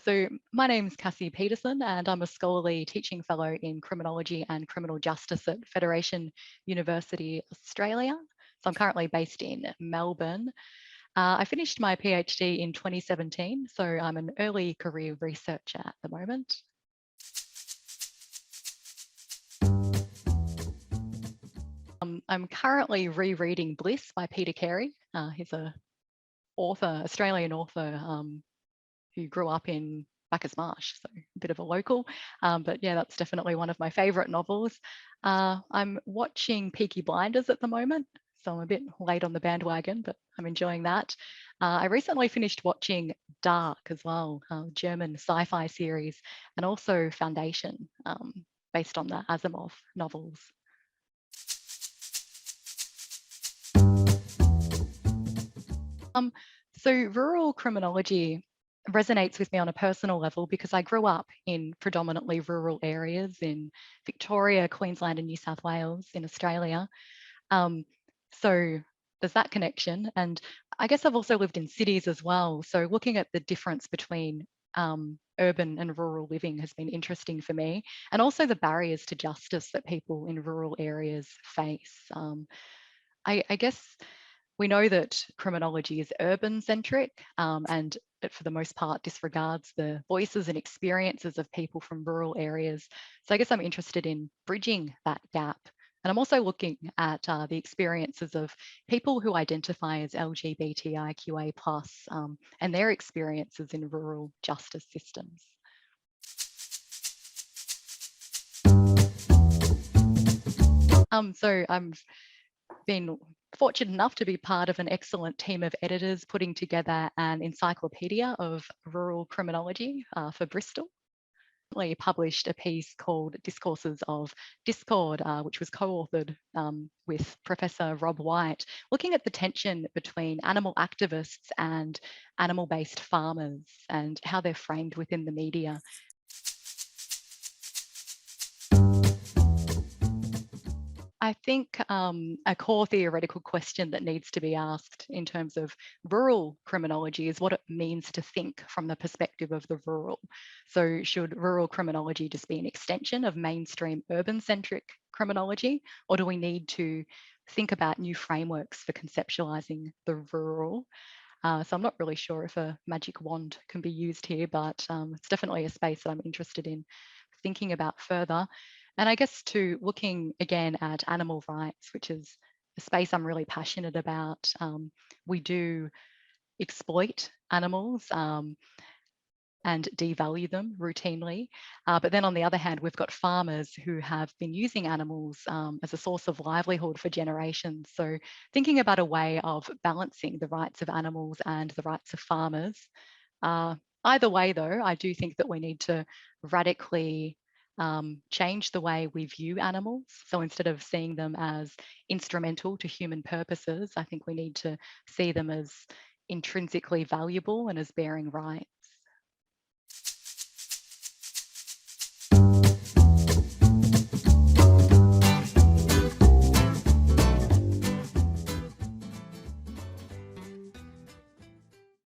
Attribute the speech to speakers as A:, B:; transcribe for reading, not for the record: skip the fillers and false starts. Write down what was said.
A: So my name's Cassie Pedersen and I'm a scholarly teaching fellow in criminology and criminal justice at Federation University, Australia. So I'm currently based in Melbourne. I finished my PhD in 2017, so I'm an early career researcher at the moment. I'm currently rereading Bliss by Peter Carey. He's an author, Australian author who grew up in Bacchus Marsh, so a bit of a local. But yeah, that's definitely one of my favourite novels. I'm watching Peaky Blinders at the moment, so I'm a bit late on the bandwagon, but I'm enjoying that. I recently finished watching Dark as well, German sci-fi series, and also Foundation, based on the Asimov novels. So rural criminology resonates with me on a personal level because I grew up in predominantly rural areas in Victoria, Queensland and New South Wales in Australia. So there's that connection. And I guess I've also lived in cities as well. So looking at the difference between urban and rural living has been interesting for me, and also the barriers to justice that people in rural areas face. I guess we know that criminology is urban centric and it for the most part disregards the voices and experiences of people from rural areas. So I guess I'm interested in bridging that gap. And I'm also looking at the experiences of people who identify as LGBTIQA+, and their experiences in rural justice systems. So I've been fortunate enough to be part of an excellent team of editors putting together an encyclopedia of rural criminology for Bristol. I published a piece called Discourses of Discord, which was co-authored with Professor Rob White, looking at the tension between animal activists and animal-based farmers and how they're framed within the media. I think a core theoretical question that needs to be asked in terms of rural criminology is what it means to think from the perspective of the rural. So should rural criminology just be an extension of mainstream urban-centric criminology, or do we need to think about new frameworks for conceptualizing the rural? So I'm not really sure if a magic wand can be used here, but it's definitely a space that I'm interested in thinking about further. And I guess too, looking again at animal rights, which is a space I'm really passionate about. We do exploit animals and devalue them routinely. But then on the other hand, we've got farmers who have been using animals as a source of livelihood for generations. So thinking about a way of balancing the rights of animals and the rights of farmers. Either way though, I do think that we need to radically change the way we view animals. So instead of seeing them as instrumental to human purposes, I think we need to see them as intrinsically valuable and as bearing rights.